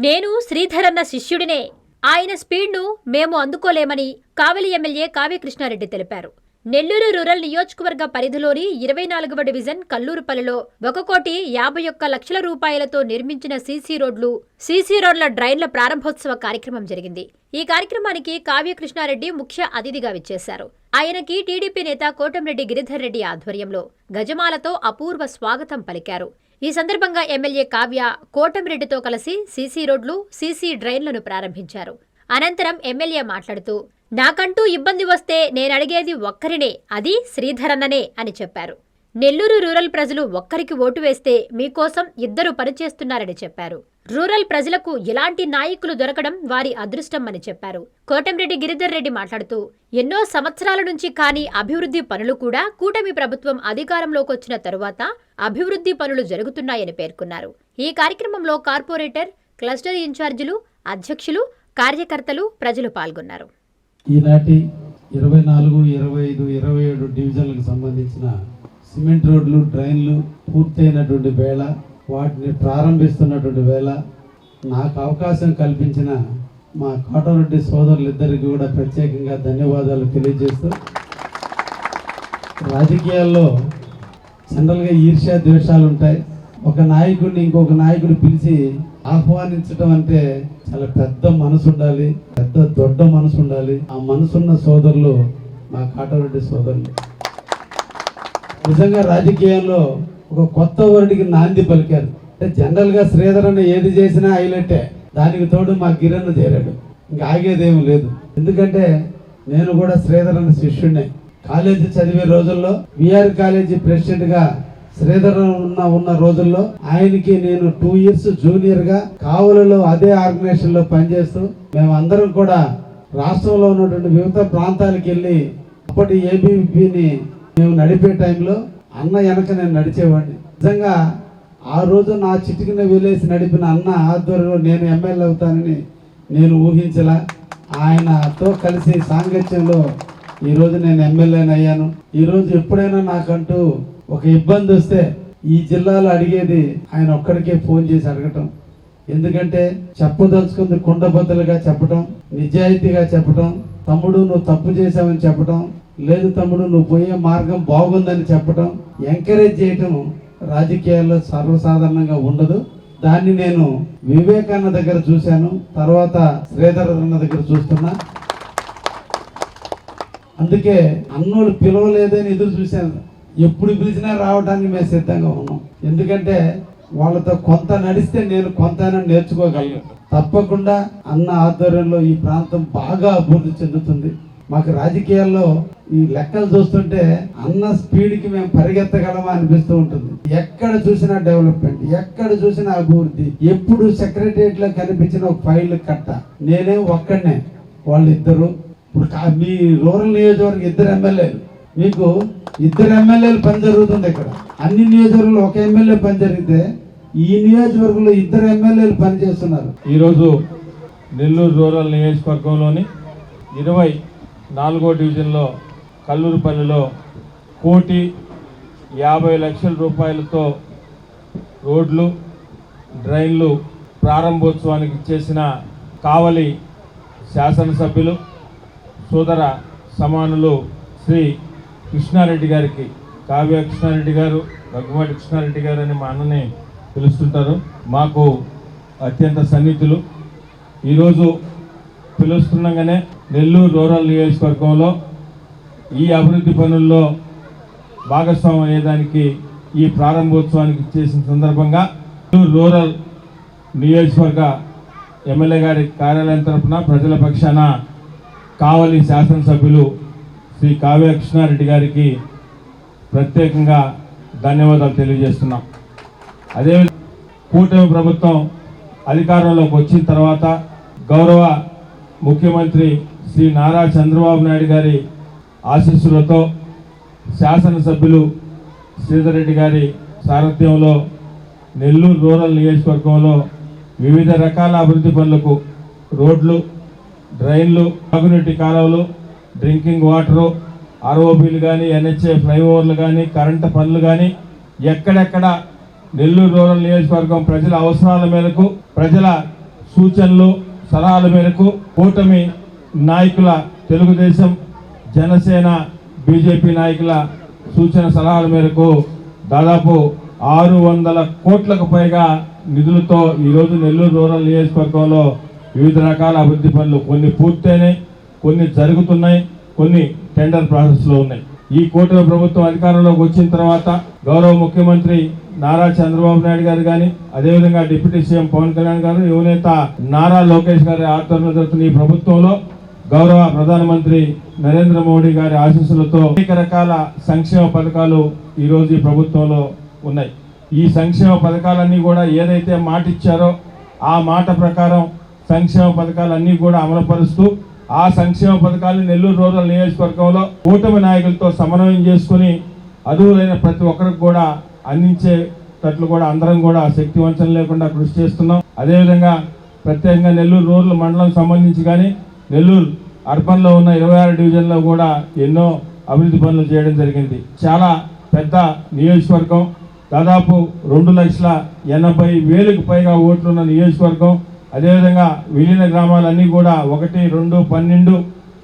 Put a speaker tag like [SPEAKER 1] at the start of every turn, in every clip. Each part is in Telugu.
[SPEAKER 1] నేను శ్రీధరన్న శిష్యుడినే. ఆయన స్పీడ్ను మేము అందుకోలేమని కావలి ఎమ్మెల్యే కావ్య కృష్ణారెడ్డి తెలిపారు. నెల్లూరు రూరల్ నియోజకవర్గ పరిధిలోని 24వ డివిజన్ కల్లూరుపల్లిలో 1,51,00,00,000 రూపాయలతో నిర్మించిన సీసీ రోడ్ల డ్రైన్ల ప్రారంభోత్సవ కార్యక్రమం జరిగింది. ఈ కార్యక్రమానికి కావ్య కృష్ణారెడ్డి ముఖ్య అతిథిగా విచ్చేశారు. ఆయనకి టీడీపీ నేత కోటంరెడ్డి గిరిధర్ రెడ్డి ఆధ్వర్యంలో గజమాలతో అపూర్వ స్వాగతం పలికారు. ఈ సందర్భంగా ఎమ్మెల్యే కావ్య కోటంరెడ్డితో కలిసి సీసీ రోడ్లు, సీసీ డ్రైన్లను ప్రారంభించారు. అనంతరం ఎమ్మెల్యే మాట్లాడుతూ, నాకంటూ ఇబ్బంది వస్తే నేనడిగేది ఒక్కరినే, అది శ్రీధరన్ననే అని చెప్పారు. నెల్లూరు రూరల్ ప్రజలు ఒక్కరికి ఓటు వేస్తే మీకోసం ఇద్దరు పనిచేస్తున్నారని చెప్పారు. రూరల్ ప్రజలకు ఇలాంటి నాయకులు దొరకడం వారి అదృష్టం అని చెప్పారు. కోటంరెడ్డి గిరిధర్ రెడ్డి మాట్లాడుతూ, ఎన్నో సంవత్సరాల నుంచి కాని అభివృద్ధి పనులు కూడా కూటమి ప్రభుత్వం అధికారంలోకి వచ్చిన తరువాత అభివృద్ధి పనులు జరుగుతున్నాయని పేర్కొన్నారు. ఈ కార్యక్రమంలో కార్పొరేటర్, క్లస్టర్ ఇన్ఛార్జీలు, అధ్యక్షులు, కార్యకర్తలు, ప్రజలు పాల్గొన్నారు.
[SPEAKER 2] ఈనాటి 24, 25, 27 డివిజన్లకు సంబంధించిన సిమెంట్ రోడ్లు, డ్రైన్లు పూర్తయినటువంటి వేళ, వాటిని ప్రారంభిస్తున్నటువంటి వేళ నాకు అవకాశం కల్పించిన మా కోటరెడ్డి సోదరులిద్దరికి కూడా ప్రత్యేకంగా ధన్యవాదాలు తెలియజేస్తూ, రాజకీయాల్లో జనరల్గా ఈర్ష్య ద్వేషాలు ఉంటాయి. ఒక నాయకుడిని ఇంకొక నాయకుడు పిలిచి ఆహ్వానించడం అంటే చాలా పెద్ద మనసు ఉండాలి, పెద్ద దొడ్డ మనసు ఉండాలి. ఆ మనసున్న సోదరులు మా కోటరెడ్డి సోదరులు. నిజంగా రాజకీయాల్లో ఒక కొత్త వర్డ్కి నాంది పలికారు. అంటే జనరల్గా శ్రీధర్ అన్న ఏది చేసినా హైలైటే, దానికి తోడు మా గిరన్న చేరాడు, ఇంకా ఆగేదేమీ లేదు. ఎందుకంటే నేను కూడా శ్రీధర్ అన్న శిష్యుడినే. కాలేజీ చదివే రోజుల్లో విఆర్ కాలేజీ ప్రెసిడెంట్గా శ్రీధర్ ఉన్న రోజుల్లో ఆయనకి నేను 2 years జూనియర్గా కావలిలో అదే ఆర్గనైజేషన్లో పనిచేస్తూ మేమందరం కూడా రాష్ట్రంలో ఉన్నటువంటి వివిధ ప్రాంతాలకు వెళ్ళి అప్పటి ఏబీపీని మేము నడిపే టైంలో అన్న వెనక నేను నడిచేవాడిని. నిజంగా ఆ రోజు నా చిటికిన విలేసి నడిపిన అన్న ఆధ్వర్యంలో నేను ఎమ్మెల్యే అవుతానని నేను ఊహించలా. ఆయనతో కలిసి సాంగత్యంలో ఈరోజు నేను ఎమ్మెల్యేని అయ్యాను. ఈరోజు ఎప్పుడైనా నాకంటూ ఒక ఇబ్బంది వస్తే ఈ జిల్లాలో అడిగేది ఆయన ఒక్కడికే ఫోన్ చేసి అడగటం. ఎందుకంటే చెప్పదలుచుకుంది కుండబద్దలుగా చెప్పటం, నిజాయితీగా చెప్పటం, తమ్ముడు నువ్వు తప్పు చేసావని చెప్పటం, లేదు తమ్ముడు నువ్వు పోయే మార్గం బాగుందని చెప్పటం, ఎంకరేజ్ చేయటం రాజకీయాల్లో సర్వసాధారణంగా ఉండదు. దాన్ని నేను వివేకానంద దగ్గర చూశాను, తర్వాత శ్రీధర్ అన్న దగ్గర చూస్తున్నా. అందుకే అన్నోళ్ళు పిలవలేదని ఎదురు చూశాను. ఎప్పుడు పిలిచినా రావడానికి మేము సిద్ధంగా ఉన్నాం. ఎందుకంటే వాళ్ళతో కొంత నడిస్తే నేను కొంతైనా నేర్చుకోగలను. తప్పకుండా అన్న ఆధ్వర్యంలో ఈ ప్రాంతం బాగా అభివృద్ధి చెందుతుంది. మాకు రాజకీయాల్లో ఈ లెక్కలు చూస్తుంటే అన్న స్పీడ్కి మేము పరిగెత్తగలమా అనిపిస్తూ ఉంటుంది. ఎక్కడ చూసినా డెవలప్మెంట్, ఎక్కడ చూసినా అభివృద్ధి. ఎప్పుడు సెక్రటరియట్ లో కనిపించిన ఒక ఫైల్ కట్ట, నేనే ఒక్కడనే, వాళ్ళిద్దరు. ఇప్పుడు మీ రూరల్ నియోజకవర్గం 2 ఎమ్మెల్యేలు, మీకు 2 ఎమ్మెల్యేలు పని జరుగుతుంది. ఇక్కడ అన్ని నియోజకవర్గంలో ఒక ఎమ్మెల్యే పని జరిగితే ఈ నియోజకవర్గంలో 2 ఎమ్మెల్యేలు పని చేస్తున్నారు.
[SPEAKER 3] ఈరోజు నెల్లూరు రూరల్ నియోజకవర్గంలోని 24వ డివిజన్లో కల్లూరుపల్లిలో 1,50,00,000 రూపాయలతో రోడ్లు, డ్రైన్లు ప్రారంభోత్సవానికి చేసిన కావలి శాసనసభ్యులు, సోదర సమానులు శ్రీ కృష్ణారెడ్డి గారికి, కావ్య కృష్ణారెడ్డి గారు, రఘుమాటి కృష్ణారెడ్డి గారు అని మా అన్నని పిలుస్తుంటారు. మాకు అత్యంత సన్నిహితులు. ఈరోజు పిలుస్తుండగానే నెల్లూరు రూరల్ నియోజకవర్గంలో ఈ అభివృద్ధి పనుల్లో భాగస్వామ్యం అయ్యేదానికి ఈ ప్రారంభోత్సవానికి చేసిన సందర్భంగా నెల్లూరు రూరల్ నియోజకవర్గ ఎమ్మెల్యే గారి కార్యాలయం తరఫున ప్రజల పక్షాన కావలి శాసనసభ్యులు శ్రీ కావ్య కృష్ణారెడ్డి గారికి ప్రత్యేకంగా ధన్యవాదాలు తెలియజేస్తున్నాం. అదేవిధంగా కూటమి ప్రభుత్వం అధికారంలోకి వచ్చిన తర్వాత గౌరవ ముఖ్యమంత్రి శ్రీ నారా చంద్రబాబు నాయుడు గారి ఆశీస్సులతో శాసనసభ్యులు శ్రీధర్ రెడ్డి గారి సారథ్యంలో నెల్లూరు రూరల్ నియోజకవర్గంలో వివిధ రకాల అభివృద్ధి పనులకు రోడ్లు, డ్రైన్లు, తాగునీటి కాలువలు, డ్రింకింగ్ వాటరు, ఆర్ఓబీలు కానీ, ఎన్హెచ్ఏ ఫ్లైఓవర్లు కానీ, కరెంటు పనులు కానీ ఎక్కడెక్కడ నెల్లూరు రూరల్ నియోజకవర్గం ప్రజల అవసరాల మేరకు, ప్రజల సూచనలు సలహాల మేరకు కూటమి నాయకుల తెలుగుదేశం జనసేన బీజేపీ నాయకుల సూచన సలహాల మేరకు దాదాపు 600 కోట్లకు పైగా నిధులతో ఈరోజు నెల్లూరు రూరల్ నియోజకవర్గంలో వివిధ రకాల అభివృద్ధి పనులు కొన్ని పూర్తయినాయి, కొన్ని జరుగుతున్నాయి, కొన్ని టెండర్ ప్రాసెస్లో ఉన్నాయి. ఈ కూటమి ప్రభుత్వం అధికారంలోకి వచ్చిన తర్వాత గౌరవ ముఖ్యమంత్రి నారా చంద్రబాబు నాయుడు గారు కానీ, అదేవిధంగా డిప్యూటీ సీఎం పవన్ కళ్యాణ్ గారు, యువనేత నారా లోకేష్ గారి ఆధ్వర్యంలో జరుగుతున్న ఈ ప్రభుత్వంలో గౌరవ ప్రధానమంత్రి నరేంద్ర మోడీ గారి ఆశీస్సులతో అనేక రకాల సంక్షేమ పథకాలు ఈరోజు ఈ ప్రభుత్వంలో ఉన్నాయి. ఈ సంక్షేమ పథకాలన్నీ కూడా ఏదైతే మాట ఇచ్చారో ఆ మాట ప్రకారం సంక్షేమ పథకాలన్నీ కూడా అమలుపరుస్తూ ఆ సంక్షేమ పథకాలను నెల్లూరు రూరల్ నియోజకవర్గంలో కూటమి నాయకులతో సమన్వయం చేసుకుని అర్హులైన ప్రతి ఒక్కరికి కూడా అందించేటట్లు కూడా అందరం కూడా శక్తి వంచన లేకుండా కృషి చేస్తున్నాం. అదేవిధంగా ప్రత్యేకంగా నెల్లూరు రూరల్ మండలం సంబంధించి కానీ నెల్లూరు అర్బన్లో ఉన్న 26 డివిజన్లో కూడా ఎన్నో అభివృద్ధి పనులు చేయడం జరిగింది. చాలా పెద్ద నియోజకవర్గం, దాదాపు 2,80,000కు పైగా ఓట్లున్న నియోజకవర్గం. అదేవిధంగా విలీన గ్రామాలన్నీ కూడా 1, 2, 12,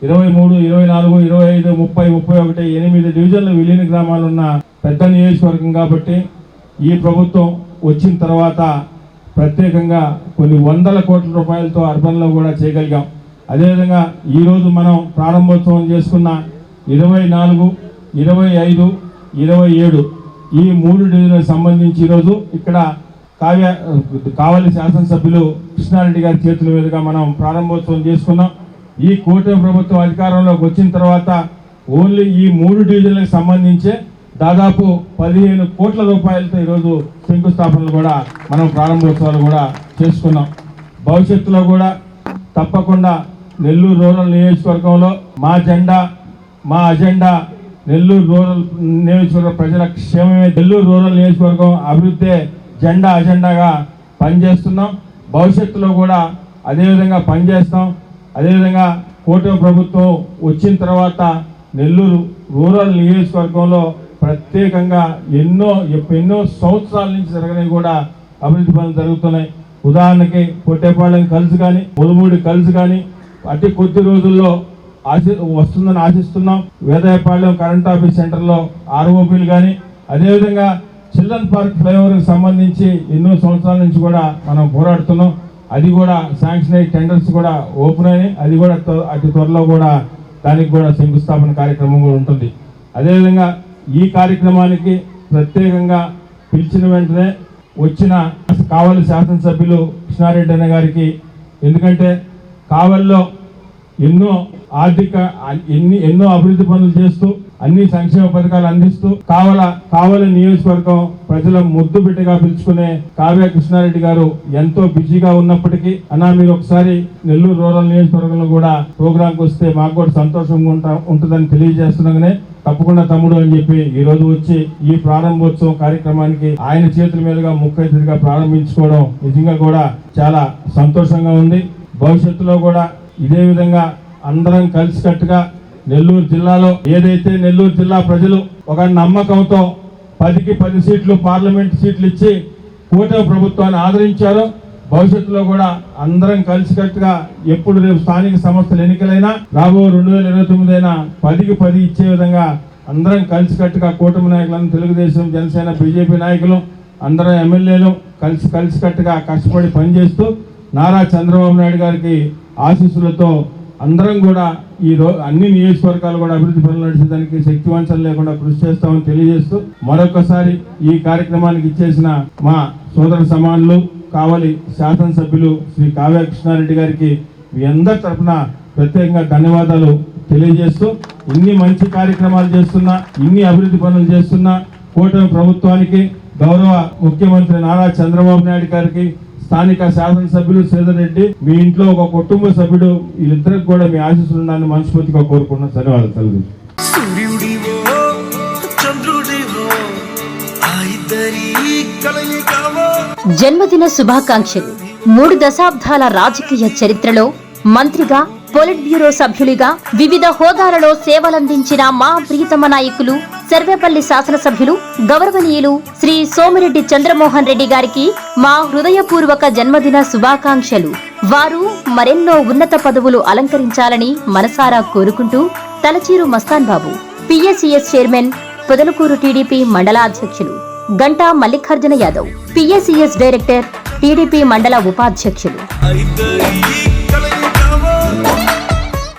[SPEAKER 3] 23, 24, 25, 30, 31 8 డివిజన్లు విలీన గ్రామాలు ఉన్న పెద్ద నియోజకవర్గం కాబట్టి ఈ ప్రభుత్వం వచ్చిన తర్వాత ప్రత్యేకంగా కొన్ని 100 కోట్ల రూపాయలతో అర్బన్లో కూడా చేయగలిగాం. అదేవిధంగా ఈరోజు మనం ప్రారంభోత్సవం చేసుకున్న 24, 25, 27 ఈ 3 డివిజన్లకు సంబంధించి ఈరోజు ఇక్కడ కావలి శాసనసభ్యులు కృష్ణారెడ్డి గారి చేతుల మీదుగా మనం ప్రారంభోత్సవం చేసుకున్నాం. ఈ కూటమి ప్రభుత్వం అధికారంలోకి వచ్చిన తర్వాత ఓన్లీ ఈ 3 డివిజన్లకు సంబంధించే దాదాపు 15 కోట్ల రూపాయలతో ఈరోజు శంకుస్థాపనలు కూడా మనం ప్రారంభోత్సవాలు కూడా చేసుకున్నాం. భవిష్యత్తులో కూడా తప్పకుండా నెల్లూరు రూరల్ నియోజకవర్గంలో మా జెండా, మా అజెండా నెల్లూరు రూరల్ నియోజకవర్గ ప్రజల క్షేమమే. నెల్లూరు రూరల్ నియోజకవర్గం అభివృద్ధి జెండా అజెండాగా పనిచేస్తున్నాం. భవిష్యత్తులో కూడా అదేవిధంగా పనిచేస్తాం. అదేవిధంగా కూటమి ప్రభుత్వం వచ్చిన తర్వాత నెల్లూరు రూరల్ నియోజకవర్గంలో ప్రత్యేకంగా ఎన్నో సంవత్సరాల నుంచి జరగని కూడా అభివృద్ధి పనులు జరుగుతున్నాయి. ఉదాహరణకి పొట్టేపాళెం కలుసు కానీ, ములుమూడి కలుసు కానీ అతి కొద్ది రోజుల్లో వస్తుందని ఆశిస్తున్నాం. వేదాయపాళెం కరెంట్ ఆఫీస్ సెంటర్లో ఆర్ఓపీలు కానీ, అదేవిధంగా చిల్డ్రన్ పార్క్ ఫ్లైఓవర్కి సంబంధించి ఎన్నో సంవత్సరాల నుంచి కూడా మనం పోరాడుతున్నాం. అది కూడా శాంక్షన్ అయ్యి టెండర్స్ కూడా ఓపెన్ అయినాయి. అది కూడా అతి త్వరలో కూడా దానికి కూడా శంకుస్థాపన కార్యక్రమం కూడా ఉంటుంది. అదేవిధంగా ఈ కార్యక్రమానికి ప్రత్యేకంగా పిలిచిన వెంటనే వచ్చిన కావలి శాసనసభ్యులు కృష్ణారెడ్డి అన్న గారికి, ఎందుకంటే కావలిలో ఎన్నో అభివృద్ధి పనులు చేస్తూ అన్ని సంక్షేమ పథకాలు అందిస్తూ కావలి నియోజకవర్గం ప్రజల ముద్దు బిడ్డగా పిలుచుకునే కావ్య కృష్ణారెడ్డి గారు ఎంతో బిజీగా ఉన్నప్పటికీ, అన్నా మీరు ఒకసారి నెల్లూరు రూరల్ నియోజకవర్గంలో కూడా ప్రోగ్రాంకి వస్తే మాకు కూడా సంతోషంగా ఉంటుందని తెలియజేస్తున్నాగానే తప్పకుండా తమ్ముడు అని చెప్పి ఈ రోజు వచ్చి ఈ ప్రారంభోత్సవం కార్యక్రమానికి ఆయన చేతుల మీదుగా ముఖ్య అతిథిగా ప్రారంభించుకోవడం నిజంగా కూడా చాలా సంతోషంగా ఉంది. భవిష్యత్తులో కూడా ఇదే విధంగా అందరం కలిసికట్టుగా నెల్లూరు జిల్లాలో ఏదైతే నెల్లూరు జిల్లా ప్రజలు ఒక నమ్మకంతో 10కి 10 సీట్లు పార్లమెంట్ సీట్లు ఇచ్చి కూటమి ప్రభుత్వాన్ని ఆదరించారో, భవిష్యత్తులో కూడా అందరం కలిసికట్టుగా ఎప్పుడు రేపు స్థానిక సంస్థల ఎన్నికలైనా రాబో 2029 అయినా 10కి 10 ఇచ్చే విధంగా అందరం కలిసికట్టుగా కూటమి నాయకులను, తెలుగుదేశం జనసేన బీజేపీ నాయకులు అందరం ఎమ్మెల్యేలు కలిసికట్టుగా కష్టపడి పనిచేస్తూ నారా చంద్రబాబు నాయుడు గారికి ఆశీస్సులతో అందరం కూడా అన్ని నియోజకవర్గాలు కూడా అభివృద్ధి పనులు నడిచేదానికి శక్తివంచన లేకుండా కృషి చేస్తామని తెలియజేస్తూ మరొకసారి ఈ కార్యక్రమానికి ఇచ్చేసిన మా సోదర సమానులు కావలి శాసనసభ్యులు శ్రీ కావ్య కృష్ణారెడ్డి గారికి మీ అందరి తరఫున ప్రత్యేకంగా ధన్యవాదాలు తెలియజేస్తూ, ఇన్ని మంచి కార్యక్రమాలు చేస్తున్నా, ఇన్ని అభివృద్ధి పనులు చేస్తున్నా కూటమి ప్రభుత్వానికి, గౌరవ ముఖ్యమంత్రి నారా చంద్రబాబు నాయుడు గారికి, స్థానిక శాసనసభ్యులు శ్రీధర్ రెడ్డి, మీ ఇంట్లో ఒక కుటుంబ సభ్యుడు, వీళ్ళిద్దరికి కూడా మీ ఆశీస్సులు ఉండాలని మనస్ఫూర్తిగా కోరుకుంటున్నాను. ధన్యవాదాలు తెలుగు.
[SPEAKER 1] జన్మదిన శుభాకాంక్షలు. 3 దశాబ్దాల రాజకీయ చరిత్రలో మంత్రిగా, పొలిట్ బ్యూరో సభ్యులుగా వివిధ హోదాలలో సేవలందించిన మా ప్రియతమ నాయకులు సర్వేపల్లి శాసనసభ్యులు గౌరవనీయులు శ్రీ సోమిరెడ్డి చంద్రమోహన్ రెడ్డి గారికి మా హృదయపూర్వక జన్మదిన శుభాకాంక్షలు. వారు మరెన్నో ఉన్నత పదవులు అలంకరించాలని మనసారా కోరుకుంటూ Talachiru Mastan Babu, PSCS chairman, Podalakuru TDP మండలాధ్యక్షులు Ganta Mallikarjuna Yadav, PSCS director, TDP మండల ఉపాధ్యక్షులు.